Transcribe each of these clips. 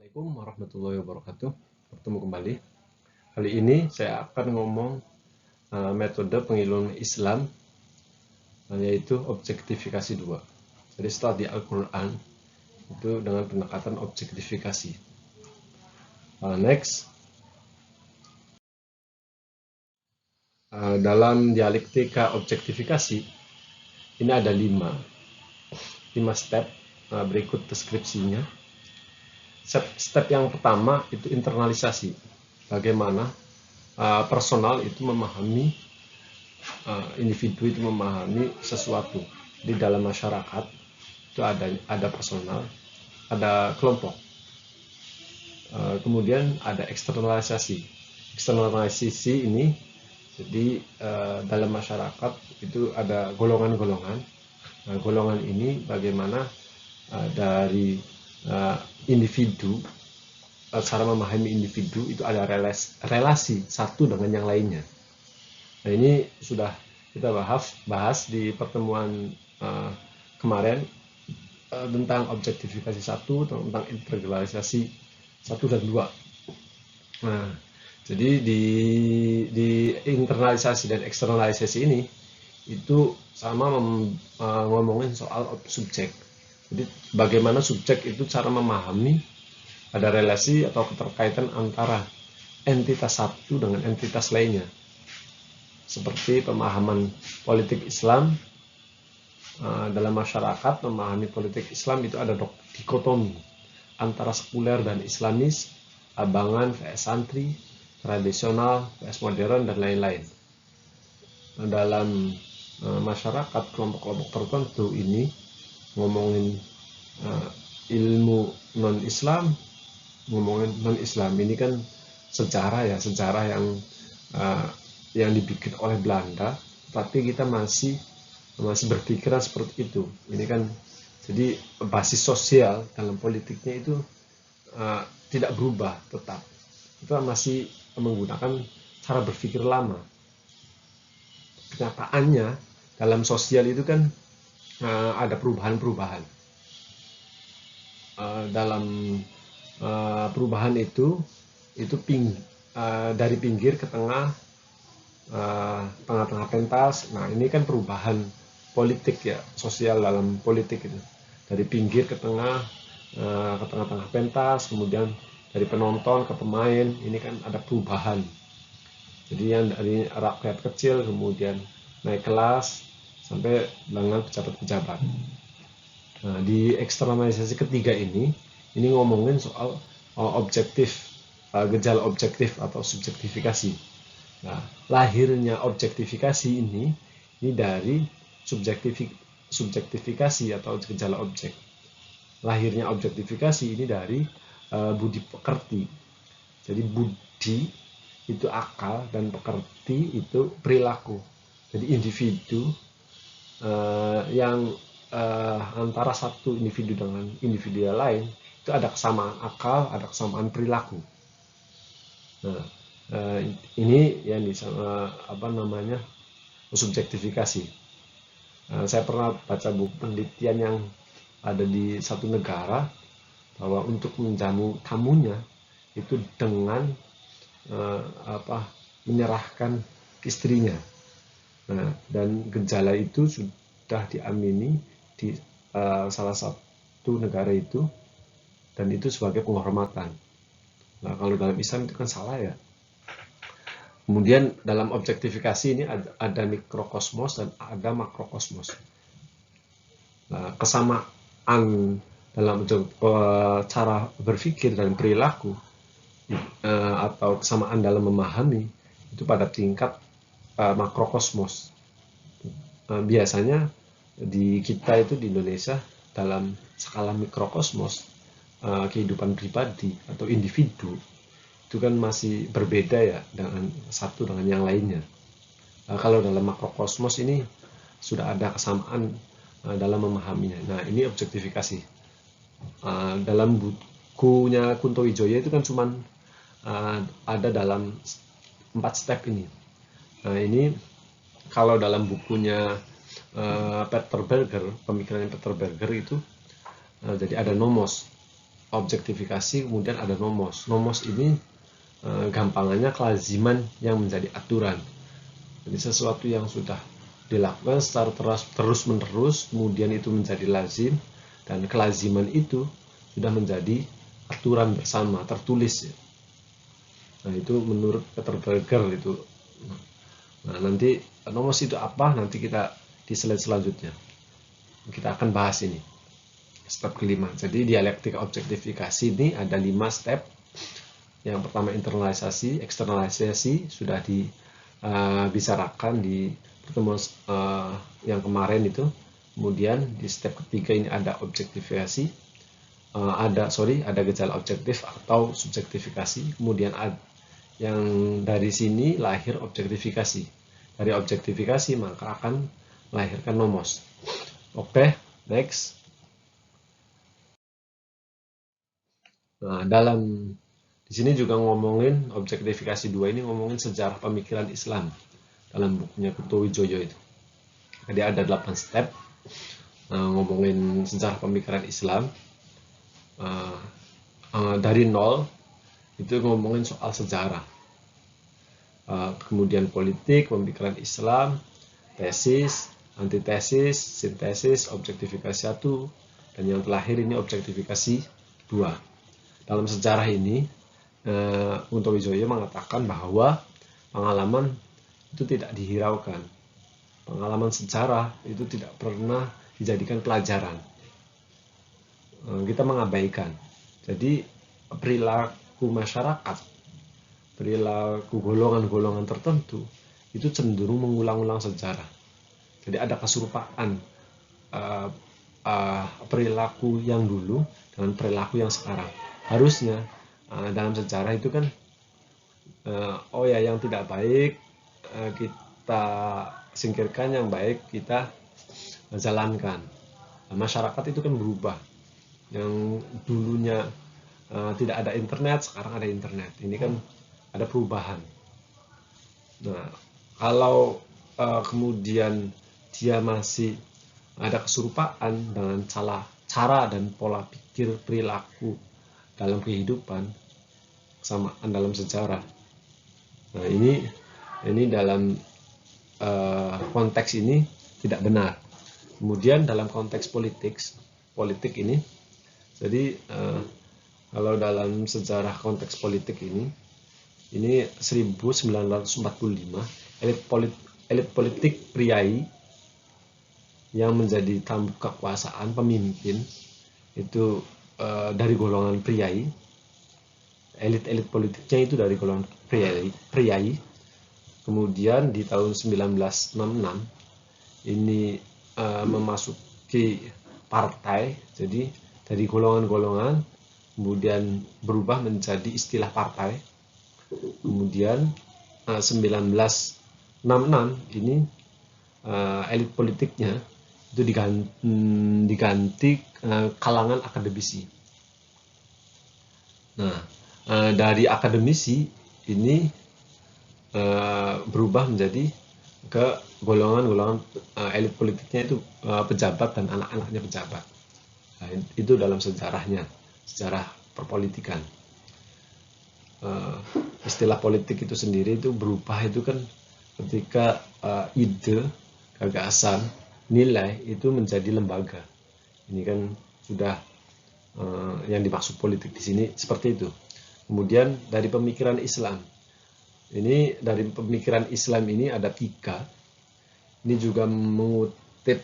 Assalamualaikum warahmatullahi wabarakatuh. Bertemu kembali. Kali ini saya akan ngomong metode pengilmuan Islam, yaitu objektifikasi 2. Jadi setelah di Al-Quran itu dengan pendekatan objektifikasi. Next, dalam dialektika objektifikasi ini ada 5 step. Berikut deskripsinya. Step yang pertama itu internalisasi. Bagaimana personal itu memahami, individu itu memahami sesuatu. Di dalam masyarakat itu ada personal, ada kelompok. Kemudian ada eksternalisasi. Eksternalisasi ini jadi dalam masyarakat itu ada golongan-golongan. Nah, golongan ini bagaimana dari individu, cara memahami individu itu ada relasi satu dengan yang lainnya. Nah, ini sudah kita bahas di pertemuan kemarin tentang objektifikasi 1, tentang integralisasi 1 dan 2. Nah, jadi di internalisasi dan eksternalisasi ini itu sama ngomongin soal subjek. Jadi bagaimana subjek itu cara memahami ada relasi atau keterkaitan antara entitas satu dengan entitas lainnya. Seperti pemahaman politik Islam dalam masyarakat, memahami politik Islam itu ada dikotomi antara sekuler dan Islamis, abangan vs santri, tradisional vs modern, dan lain-lain. Dalam masyarakat kelompok-kelompok tertentu ini ngomongin ilmu non-Islam, ngomongin non-Islam ini kan sejarah yang dibikin oleh Belanda, tapi kita masih berpikiran seperti itu. Ini kan jadi basis sosial dalam politiknya itu tidak berubah, tetap kita masih menggunakan cara berpikir lama. Kenyataannya dalam sosial itu kan ada perubahan-perubahan. Dalam perubahan itu dari pinggir ke tengah, tengah-tengah pentas. Nah, ini kan perubahan politik ya, sosial dalam politik itu. Dari pinggir ke tengah, ke tengah-tengah pentas, kemudian dari penonton ke pemain, ini kan ada perubahan. Jadi yang dari rakyat kecil kemudian naik kelas sampai dengan pejabat-pejabat. Nah, di eksternalisasi ketiga ini ngomongin soal objektif, gejala objektif atau subjektifikasi. Nah, lahirnya objektifikasi ini dari subjektifikasi atau gejala objek. Lahirnya objektifikasi ini dari budi pekerti. Jadi budi itu akal dan pekerti itu perilaku. Jadi individu yang antara satu individu dengan individu yang lain itu ada kesamaan akal, ada kesamaan perilaku. Nah, ini yang subjektifikasi. Saya pernah baca buku penelitian yang ada di satu negara bahwa untuk menjamu tamunya itu dengan menyerahkan istrinya. Nah, dan gejala itu sudah diamini di salah satu negara itu, dan itu sebagai penghormatan. Nah, kalau dalam Islam itu kan salah ya. Kemudian dalam objektifikasi ini ada mikrokosmos dan ada makrokosmos. Nah, kesamaan dalam cara berpikir dan perilaku atau kesamaan dalam memahami itu pada tingkat makrokosmos. Biasanya di kita itu di Indonesia dalam skala mikrokosmos, kehidupan pribadi atau individu itu kan masih berbeda ya dengan satu dengan yang lainnya. Kalau dalam makrokosmos ini sudah ada kesamaan dalam memahaminya. Nah, ini objektifikasi. Dalam bukunya Kunto Wijoyo itu kan cuman ada dalam 4 step ini. Nah, ini kalau dalam bukunya Peter Berger, pemikiran Peter Berger itu jadi ada nomos. objektifikasi, kemudian ada nomos. Nomos ini gampangannya kelaziman yang menjadi aturan. Jadi sesuatu yang sudah dilakukan secara terus-menerus, kemudian itu menjadi lazim, dan kelaziman itu sudah menjadi aturan bersama, tertulis. Nah, itu menurut Peter Berger itu. Nah, nanti nomos itu apa? Nanti kita di slide selanjutnya. Kita akan bahas ini. Step kelima. Jadi dialektika objektifikasi ini ada 5 step. Yang pertama internalisasi, eksternalisasi sudah dibicarakan di pertemuan yang kemarin itu. Kemudian di step ketiga ini ada objektifikasi, ada gejala objektif atau subjektifikasi. Kemudian yang dari sini lahir objektifikasi. Dari objektifikasi maka akan melahirkan nomos. Oke, next. Nah, di sini juga ngomongin objektifikasi 2 ini ngomongin sejarah pemikiran Islam dalam bukunya Kunto Wijoyo itu. Jadi ada 8 step ngomongin sejarah pemikiran Islam dari nol, itu ngomongin soal sejarah. Kemudian politik, pemikiran Islam, tesis, antitesis, sintesis, objektifikasi 1, dan yang terakhir ini objektifikasi 2. Dalam sejarah ini, Kunto Wijoyo mengatakan bahwa pengalaman itu tidak dihiraukan. Pengalaman sejarah itu tidak pernah dijadikan pelajaran. Kita mengabaikan. Jadi perilaku masyarakat, perilaku golongan-golongan tertentu itu cenderung mengulang-ulang sejarah. Jadi ada keserupaan perilaku yang dulu dengan perilaku yang sekarang. Harusnya dalam sejarah itu kan yang tidak baik kita singkirkan, yang baik kita jalankan. Masyarakat itu kan berubah. Yang dulunya tidak ada internet, sekarang ada internet. Ini kan ada perubahan. Nah, kalau kemudian dia masih ada keserupaan dengan cara dan pola pikir perilaku dalam kehidupan kesamaan dalam sejarah. Nah, ini dalam konteks ini tidak benar. Kemudian dalam konteks politik ini, jadi kalau dalam sejarah konteks politik ini 1945 elit politik priai yang menjadi tampuk kekuasaan pemimpin itu dari golongan priai. Elit politiknya itu dari golongan priai. Kemudian di tahun 1966 ini memasuki partai, jadi dari golongan-golongan kemudian berubah menjadi istilah partai. Kemudian 1966 ini elit politiknya itu diganti kalangan akademisi. Nah, dari akademisi ini berubah menjadi ke golongan-golongan elit politiknya itu pejabat dan anak-anaknya pejabat. Nah, itu dalam sejarahnya, sejarah perpolitikan. Istilah politik itu sendiri itu berubah itu kan ketika ide, gagasan, nilai itu menjadi lembaga. Ini kan sudah yang dimaksud politik di sini seperti itu. Kemudian dari pemikiran Islam. Ini dari pemikiran Islam ini ada 3. Ini juga mengutip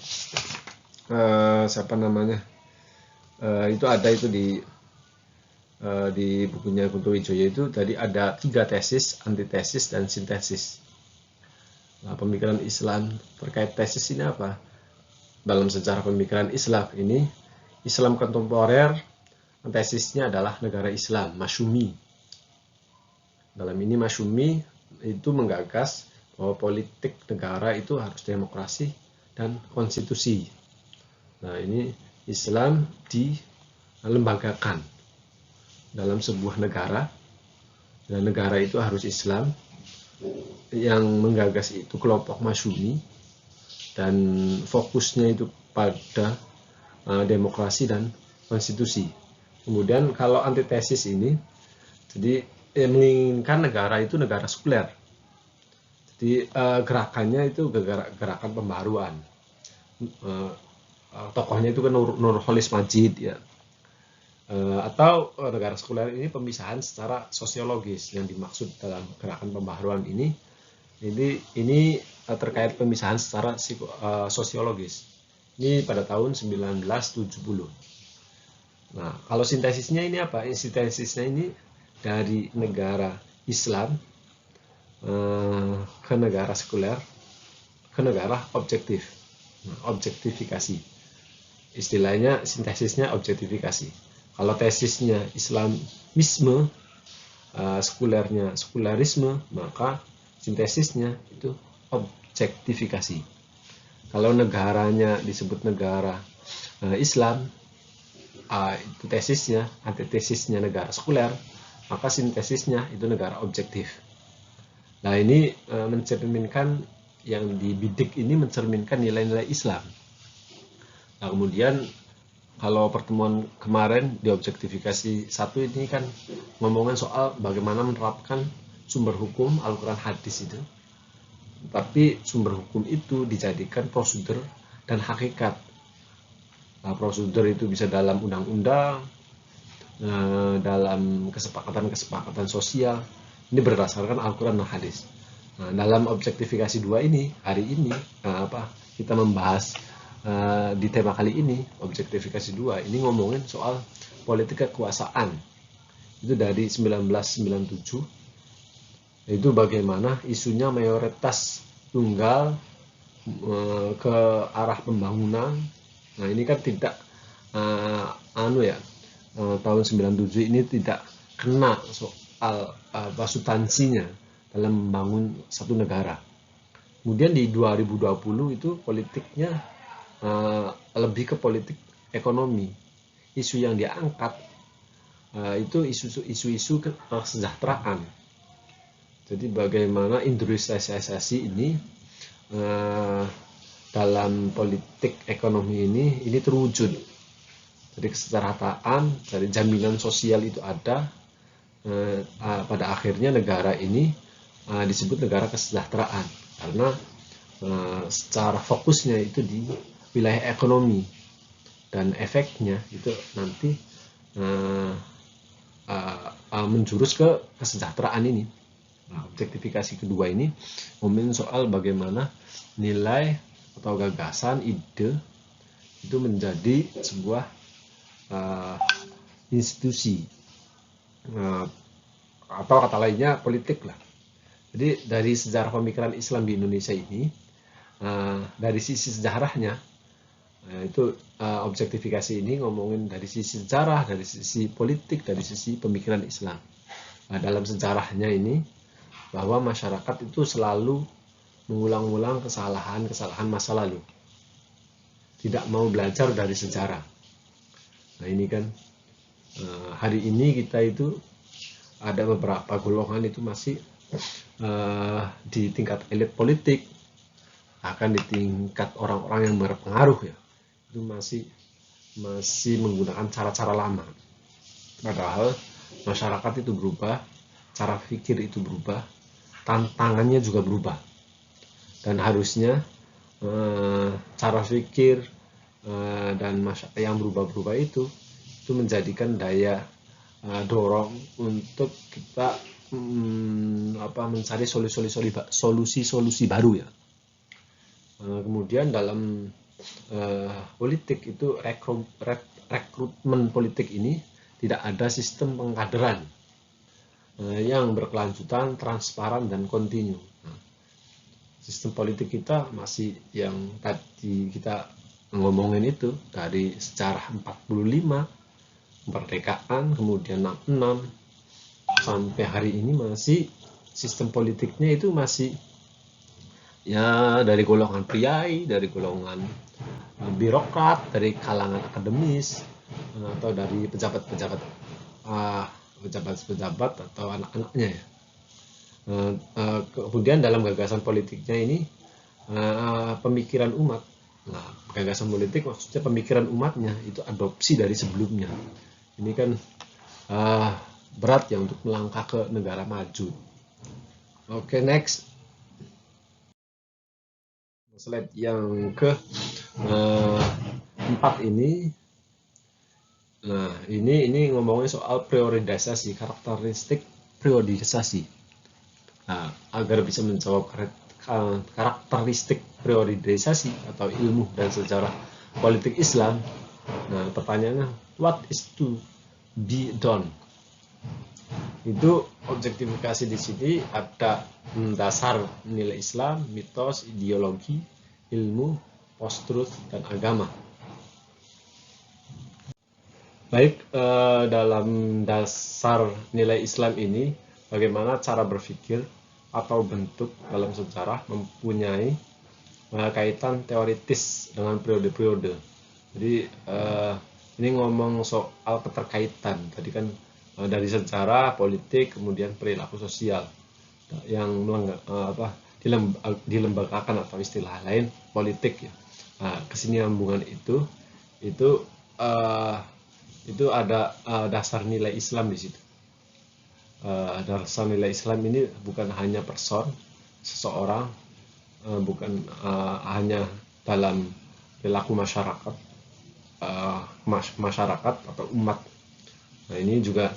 itu ada itu di bukunya Kunto Wijoyo itu. Tadi ada 3 tesis, antitesis dan sintesis. Nah, pemikiran Islam terkait tesis ini apa? Dalam sejarah pemikiran Islam ini, Islam kontemporer, tesisnya adalah negara Islam, Masyumi. Dalam ini Masyumi itu menggagas bahwa politik negara itu harus demokrasi dan konstitusi. Nah, ini Islam dilembagakan dalam sebuah negara, dan negara itu harus Islam. Yang menggagas itu kelompok Masyumi, dan fokusnya itu pada demokrasi dan konstitusi. Kemudian kalau antitesis ini, jadi menginginkan negara itu negara sekuler. Jadi gerakannya itu gerakan pembaruan. Eh, Tokohnya itu kan Nurholis Majid ya. Atau negara sekuler ini pemisahan secara sosiologis yang dimaksud dalam gerakan pembaharuan ini terkait pemisahan secara sosiologis. Ini pada tahun 1970. Nah, kalau sintesisnya ini apa? Sintesisnya ini dari negara Islam ke negara sekuler ke negara objektif. Nah, objektifikasi. Istilahnya sintesisnya objektifikasi. Kalau tesisnya Islamisme, sekulernya sekularisme, maka sintesisnya itu objektifikasi. Kalau negaranya disebut negara Islam, itu tesisnya, antitesisnya negara sekuler, maka sintesisnya itu negara objektif. Nah, ini mencerminkan, yang dibidik ini mencerminkan nilai-nilai Islam. Nah, kemudian kalau pertemuan kemarin di objektifikasi 1 ini kan ngomongin soal bagaimana menerapkan sumber hukum Al-Quran hadis itu. Tapi sumber hukum itu dijadikan prosedur dan hakikat. Nah, prosedur itu bisa dalam undang-undang, dalam kesepakatan-kesepakatan sosial. Ini berdasarkan Al-Quran dan hadis. Nah, dalam objektifikasi 2 ini, hari ini kita membahas di tema kali ini, objektifikasi 2 ini ngomongin soal politik kekuasaan. Itu dari 1997. Itu bagaimana isunya mayoritas tunggal ke arah pembangunan. Nah, ini kan tidak tahun 97 ini tidak kena soal substansinya dalam membangun satu negara. Kemudian di 2020 itu politiknya lebih ke politik ekonomi. Isu yang diangkat itu isu-isu kesejahteraan. Jadi bagaimana industrialisasi ini dalam politik ekonomi ini terwujud. Jadi kesejahteraan, dari jaminan sosial itu ada. Pada akhirnya negara ini disebut negara kesejahteraan karena secara fokusnya itu di wilayah ekonomi, dan efeknya itu nanti menjurus ke kesejahteraan ini. Nah, objektifikasi kedua ini ngomongin soal bagaimana nilai atau gagasan, ide itu menjadi sebuah institusi, atau kata lainnya politik lah. Jadi dari sejarah pemikiran Islam di Indonesia ini, dari sisi sejarahnya, itu objektifikasi ini ngomongin dari sisi sejarah, dari sisi politik, dari sisi pemikiran Islam. Nah, dalam sejarahnya ini, bahwa masyarakat itu selalu mengulang-ulang kesalahan masa lalu, tidak mau belajar dari sejarah. Nah, ini kan hari ini kita itu ada beberapa golongan itu masih di tingkat elit politik, akan di tingkat orang-orang yang berpengaruh ya, itu masih menggunakan cara-cara lama. Padahal masyarakat itu berubah, cara pikir itu berubah, tantangannya juga berubah, dan harusnya cara pikir dan yang berubah-berubah itu menjadikan daya dorong untuk kita mencari solusi-solusi baru ya. Kemudian dalam politik itu rekrutmen politik ini tidak ada sistem pengkaderan yang berkelanjutan, transparan, dan kontinu. Sistem politik kita masih yang tadi kita ngomongin itu, dari sejarah 45, kemerdekaan, kemudian 66, sampai hari ini masih sistem politiknya itu masih ya dari golongan priai, dari golongan birokrat, dari kalangan akademis, atau dari pejabat-pejabat atau anak-anaknya ya. Kemudian dalam gagasan politiknya ini pemikiran umat. Nah, gagasan politik maksudnya pemikiran umatnya itu adopsi dari sebelumnya. Ini kan berat ya untuk melangkah ke negara maju. Oke, next. Slide yang ke 4 ini. Nah, ini ngomongin soal priorisasi, karakteristik priorisasi. Nah, agar bisa menjawab karakteristik priorisasi atau ilmu dan sejarah politik Islam. Nah, pertanyaannya, what is to be done? Itu objektifikasi di sini ada dasar nilai Islam, mitos, ideologi, ilmu, post-truth, dan agama. Baik, dalam dasar nilai Islam ini, bagaimana cara berpikir atau bentuk dalam sejarah mempunyai kaitan teoritis dengan periode-periode. Jadi ini ngomong soal keterkaitan. Tadi kan dari sejarah, politik, kemudian perilaku sosial yang dilembagakan atau istilah lain politik ya. Nah, kesinambungan itu ada dasar nilai Islam di situ. Dasar nilai Islam ini bukan hanya person, seseorang, bukan hanya dalam perilaku masyarakat, masyarakat atau umat. Nah, ini juga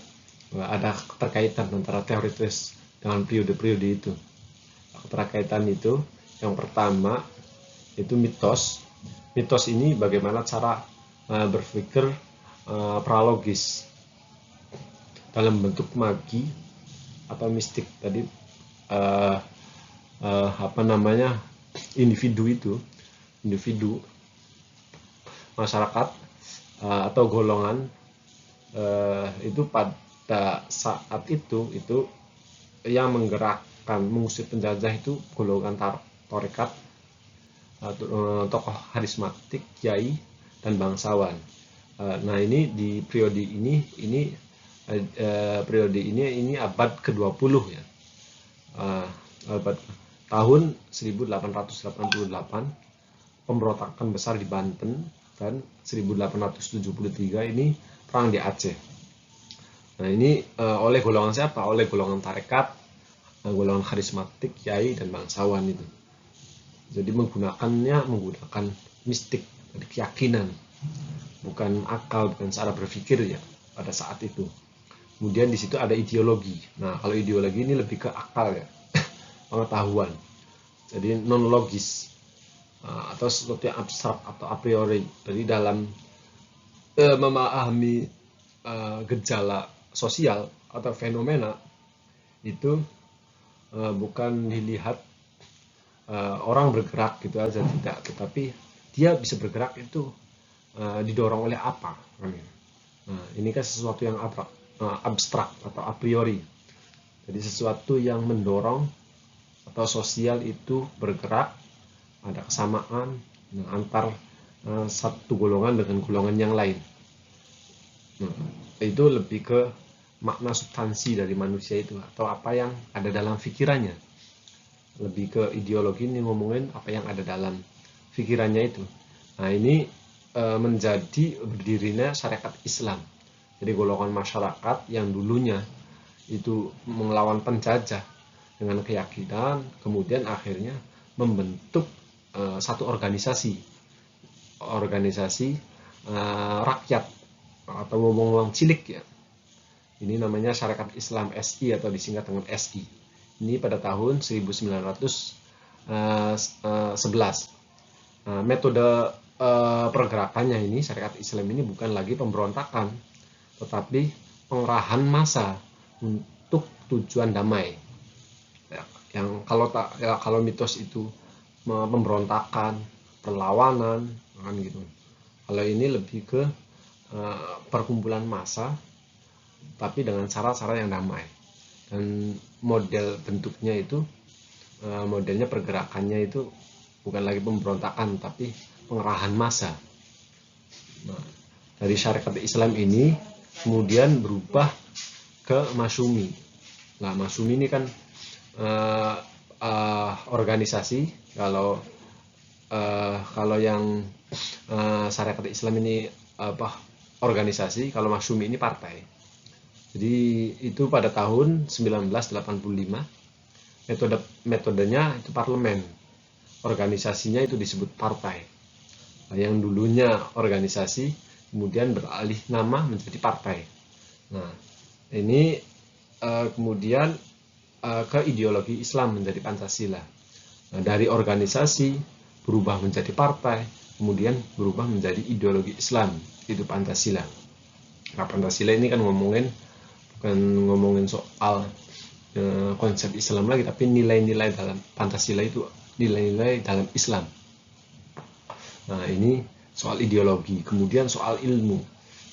ada keterkaitan antara teoritis dengan periode-periode itu. Keterkaitan itu yang pertama itu mitos. Mitos ini bagaimana cara berpikir pralogis dalam bentuk magi atau mistik. Tadi individu masyarakat atau golongan itu pada saat itu yang menggerakkan mengusir penjajah itu golongan tarekat, tokoh karismatik, kiai, dan bangsawan. Nah, ini di periode ini abad ke-20 ya. Abad tahun 1888 pemberontakan besar di Banten dan 1873 ini perang di Aceh. Nah, ini oleh golongan siapa? Oleh golongan tarekat, golongan karismatik, kiai, dan bangsawan itu. Jadi menggunakan mistik, keyakinan, bukan akal, bukan cara berpikir ya pada saat itu. Kemudian di situ ada ideologi. Nah, kalau ideologi ini lebih ke akal ya, pengetahuan. Jadi non logis atau sesuatu yang abstrak atau a priori. Jadi dalam memahami gejala sosial atau fenomena itu bukan dilihat orang bergerak gitu aja, tidak, tetapi dia bisa bergerak itu didorong oleh apa. Nah, ini kan sesuatu yang abstrak atau a priori. Jadi sesuatu yang mendorong atau sosial itu bergerak, ada kesamaan antar satu golongan dengan golongan yang lain. Nah, itu lebih ke makna substansi dari manusia itu atau apa yang ada dalam pikirannya. Lebih ke ideologi ini ngomongin apa yang ada dalam pikirannya itu. Nah, ini menjadi berdirinya syariat Islam. Jadi golongan masyarakat yang dulunya itu melawan penjajah dengan keyakinan, kemudian akhirnya membentuk satu organisasi rakyat atau ngomong-ngomong cilik ya. Ini namanya Syarikat Islam SI atau disingkat dengan SI. Ini pada tahun 1911. Metode pergerakannya ini Syarikat Islam ini bukan lagi pemberontakan, tetapi pengerahan massa untuk tujuan damai. Ya, yang kalau mitos itu pemberontakan, perlawanan, kan gitu. Kalau ini lebih ke perkumpulan massa, tapi dengan cara-cara yang damai. Dan model bentuknya itu, modelnya pergerakannya itu bukan lagi pemberontakan, tapi pengerahan massa. Nah, dari syariat Islam ini kemudian berubah ke Masyumi. Nah, Masyumi ini kan organisasi. Kalau yang syariat Islam ini organisasi, kalau Masyumi ini partai. Jadi itu pada tahun 1985, metodenya itu parlemen, organisasinya itu disebut partai. Nah, yang dulunya organisasi kemudian beralih nama menjadi partai. Nah, ini kemudian ke ideologi Islam menjadi Pancasila. Nah, dari organisasi berubah menjadi partai, kemudian berubah menjadi ideologi Islam, itu Pancasila. Nah, Pancasila ini kan bukan ngomongin soal konsep Islam lagi, tapi nilai-nilai dalam Pancasila itu nilai-nilai dalam Islam. Nah, ini soal ideologi, kemudian soal ilmu.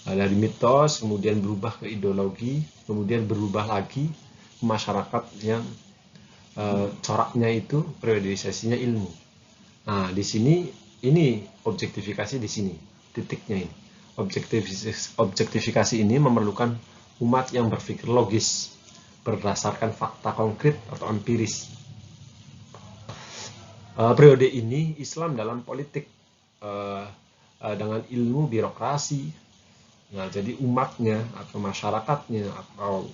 Nah, dari mitos, kemudian berubah ke ideologi, kemudian berubah lagi ke masyarakat yang coraknya itu periodisasinya ilmu. Nah, di sini ini objektifikasi di sini, titiknya ini. Objektifikasi ini memerlukan umat yang berpikir logis, berdasarkan fakta konkret atau empiris. Periode ini Islam dalam politik dengan ilmu birokrasi. Nah, jadi umatnya atau masyarakatnya atau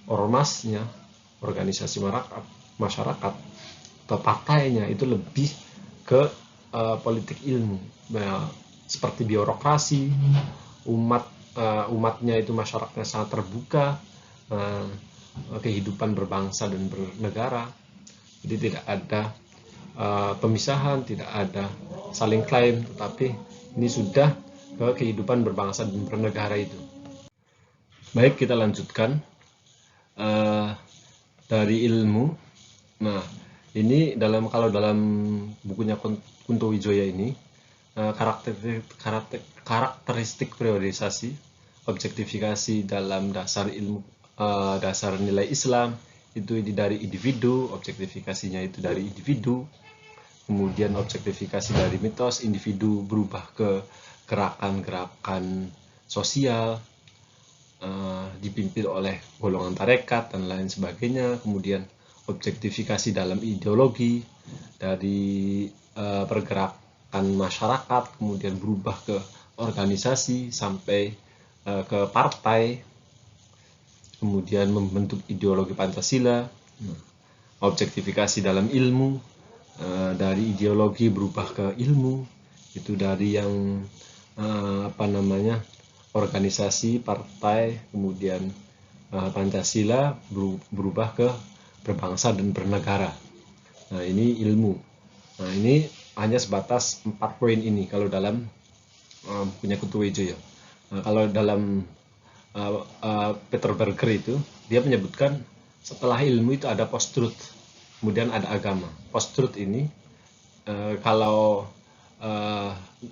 ormasnya, organisasi masyarakat atau partainya itu lebih ke politik ilmu. Nah, seperti birokrasi, umatnya itu masyarakatnya sangat terbuka, kehidupan berbangsa dan bernegara. Jadi tidak ada pemisahan, tidak ada saling klaim, tetapi ini sudah ke kehidupan berbangsa dan bernegara itu. Baik, kita lanjutkan dari ilmu. Nah, ini kalau dalam bukunya Kunto Wijaya ini, karakteristik periodisasi, objektifikasi dalam dasar ilmu, dasar nilai Islam itu dari individu, objektifikasinya itu dari individu, kemudian objektifikasi dari mitos, individu berubah ke gerakan-gerakan sosial, dipimpin oleh golongan tarekat dan lain sebagainya, kemudian objektifikasi dalam ideologi dari pergerakan masyarakat, kemudian berubah ke organisasi sampai ke partai, kemudian membentuk ideologi Pancasila. Objektifikasi dalam ilmu, dari ideologi berubah ke ilmu, itu dari yang organisasi, partai, kemudian Pancasila berubah ke berbangsa dan bernegara. Nah, ini ilmu. Nah, ini hanya sebatas 4 poin ini kalau dalam punya Kunto Wijaya. Nah, kalau dalam Peter Berger itu, dia menyebutkan setelah ilmu itu ada post-truth, kemudian ada agama. Post-truth ini kalau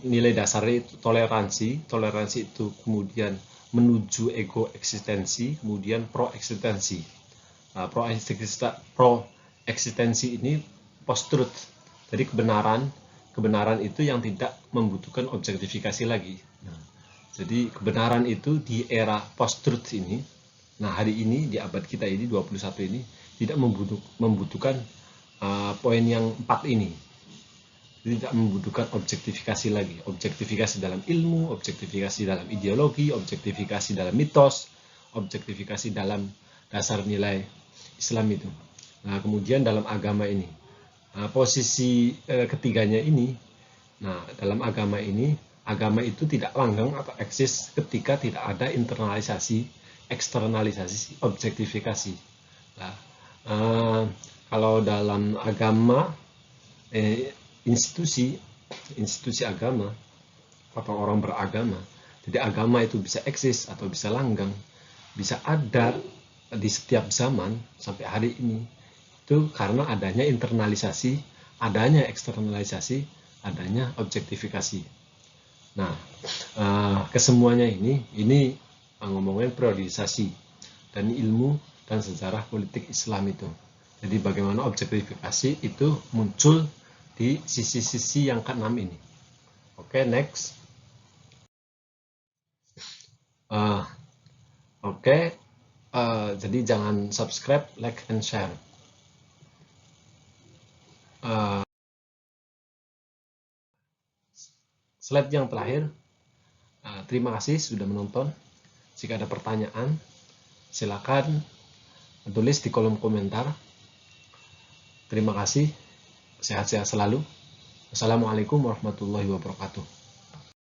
nilai dasarnya itu toleransi itu kemudian menuju ego eksistensi, kemudian pro eksistensi. Pro eksistensi ini post-truth, jadi kebenaran itu yang tidak membutuhkan objektifikasi lagi. Jadi kebenaran itu di era post-truth ini, nah hari ini di abad kita ini 21 ini tidak membutuhkan poin yang 4 ini. Tidak membutuhkan objektifikasi lagi. Objektifikasi dalam ilmu, objektifikasi dalam ideologi, objektifikasi dalam mitos, objektifikasi dalam dasar nilai Islam itu. Nah, kemudian dalam agama ini, posisi ketiganya ini, nah dalam agama ini, agama itu tidak langgeng atau eksis ketika tidak ada internalisasi, eksternalisasi, objektifikasi. Nah, kalau dalam agama, institusi agama atau orang beragama, jadi agama itu bisa eksis atau bisa langgeng, bisa ada di setiap zaman sampai hari ini, itu karena adanya internalisasi, adanya eksternalisasi, adanya objektifikasi. Nah, kesemuanya ini ngomongin periodisasi dan ilmu dan sejarah politik Islam itu. Jadi bagaimana objektifikasi itu muncul di sisi-sisi yang keenam ini. Oke, next. Oke, jadi jangan subscribe, like, and share. Slide yang terakhir, Terima kasih sudah menonton. Jika ada pertanyaan, silakan tulis di kolom komentar. Terima kasih. Sehat-sehat selalu. Wassalamualaikum warahmatullahi wabarakatuh.